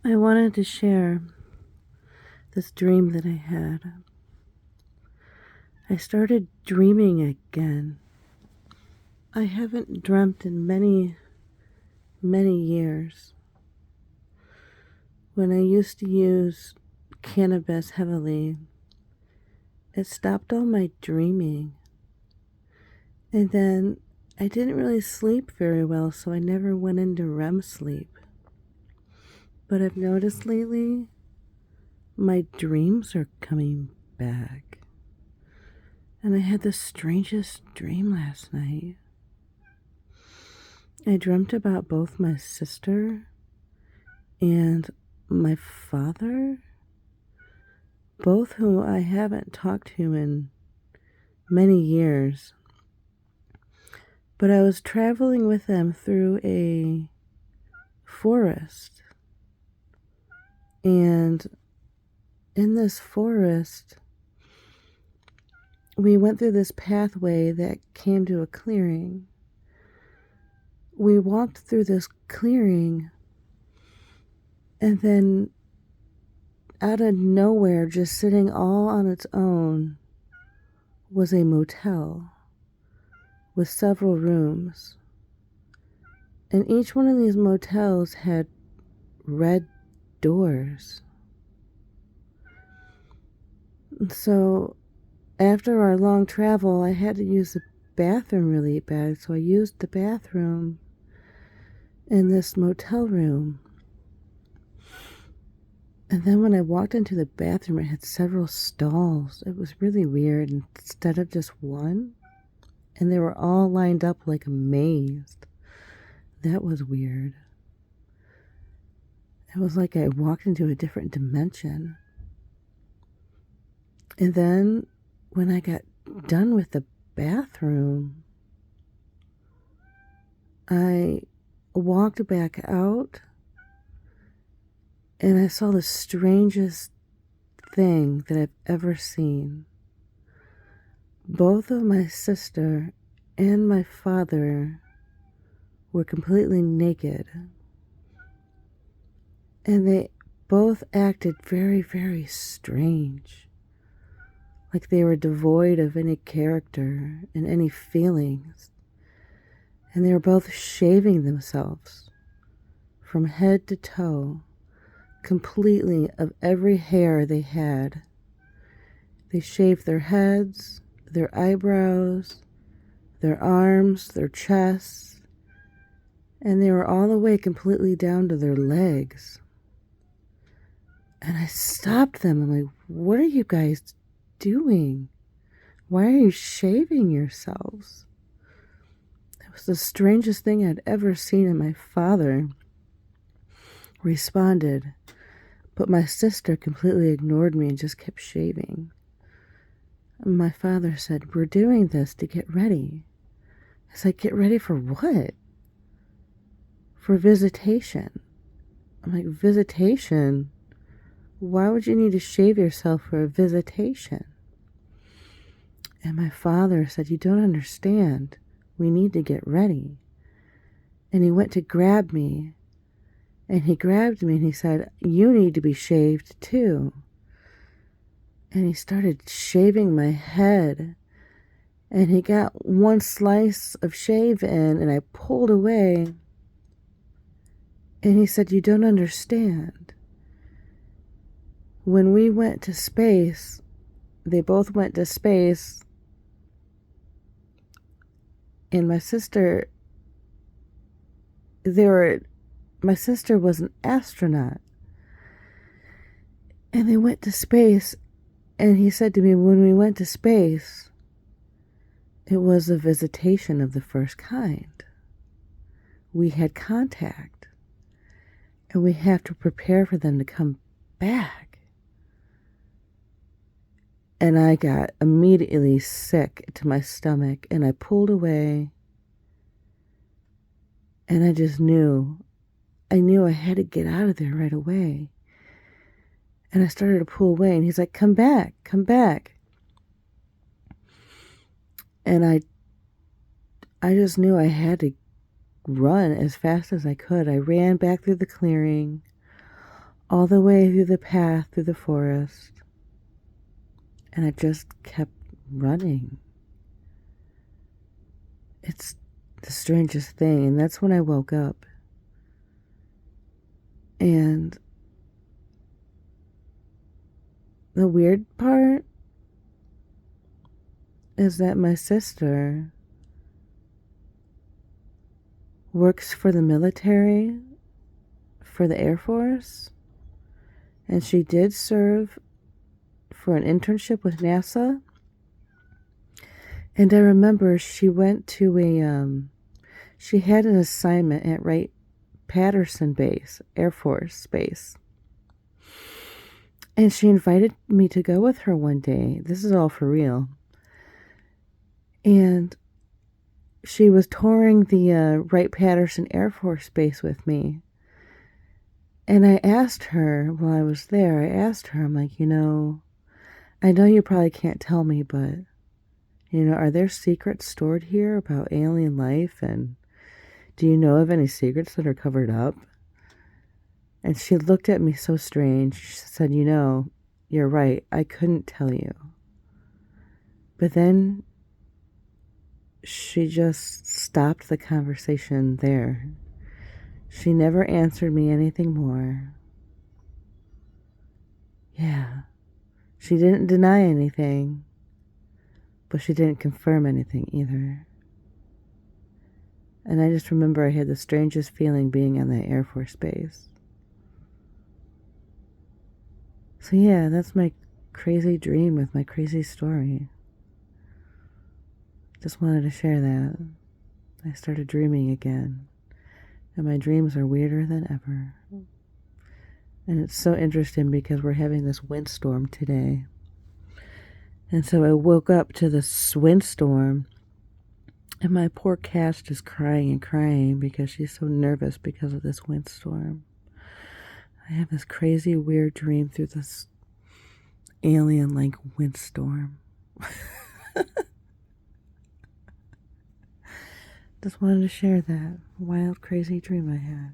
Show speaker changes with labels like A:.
A: I wanted to share this dream that I had. I started dreaming again. I haven't dreamt in many, many years. When I used to use cannabis heavily, it stopped all my dreaming. And then I didn't really sleep very well, so I never went into REM sleep. But I've noticed lately, my dreams are coming back. And I had the strangest dream last night. I dreamt about both my sister and my father, both who I haven't talked to in many years. But I was traveling with them through a forest. And in this forest, we went through this pathway that came to a clearing. We walked through this clearing, and then out of nowhere, just sitting all on its own, was a motel with several rooms. And each one of these motels had red doors. So after our long travel, I had to use the bathroom really bad, so I used the bathroom in this motel room. And then when I walked into the bathroom, it had several stalls. It was really weird, instead of just one. And they were all lined up like a maze. That was weird. It was like I walked into a different dimension. And then when I got done with the bathroom, I walked back out and I saw the strangest thing that I've ever seen. Both of my sister and my father were completely naked. And they both acted very, very strange. Like they were devoid of any character and any feelings. And they were both shaving themselves from head to toe, completely of every hair they had. They shaved their heads, their eyebrows, their arms, their chests, and they were all the way completely down to their legs. And I stopped them. I'm like, what are you guys doing? Why are you shaving yourselves? It was the strangest thing I'd ever seen, and my father responded, but my sister completely ignored me and just kept shaving. And my father said, we're doing this to get ready. I said, get ready for what? For visitation. I'm like, visitation? Why would you need to shave yourself for a visitation? And my father said, you don't understand. We need to get ready. And he went to grab me. And he grabbed me and he said, you need to be shaved too. And he started shaving my head. And he got one slice of shave in and I pulled away. And he said, you don't understand. When we went to space, they both went to space, and my sister was an astronaut, and they went to space, and he said to me, when we went to space, it was a visitation of the first kind. We had contact, and we have to prepare for them to come back. And I got immediately sick to my stomach, and I pulled away, and I just knew I had to get out of there right away. And I started to pull away, and he's like, come back, come back. And I just knew I had to run as fast as I could. I ran back through the clearing, all the way through the path, through the forest. And I just kept running. It's the strangest thing. And that's when I woke up. And the weird part is that my sister works for the military, for the Air Force, and she did serve for an internship with NASA. And I remember she went to she had an assignment at Wright Patterson base, Air Force base. And she invited me to go with her one day. This is all for real. And she was touring the Wright Patterson Air Force Base with me. And I asked her while I was there, I'm like, I know you probably can't tell me, but, are there secrets stored here about alien life? And do you know of any secrets that are covered up? And she looked at me so strange. She said, you're right. I couldn't tell you. But then she just stopped the conversation there. She never answered me anything more. Yeah. She didn't deny anything, but she didn't confirm anything either. And I just remember I had the strangest feeling being on that Air Force base. So yeah, that's my crazy dream with my crazy story. Just wanted to share that. I started dreaming again. And my dreams are weirder than ever. And it's so interesting because we're having this windstorm today. And so I woke up to this windstorm. And my poor cat is crying and crying because she's so nervous because of this windstorm. I have this crazy, weird dream through this alien-like windstorm. Just wanted to share that wild, crazy dream I had.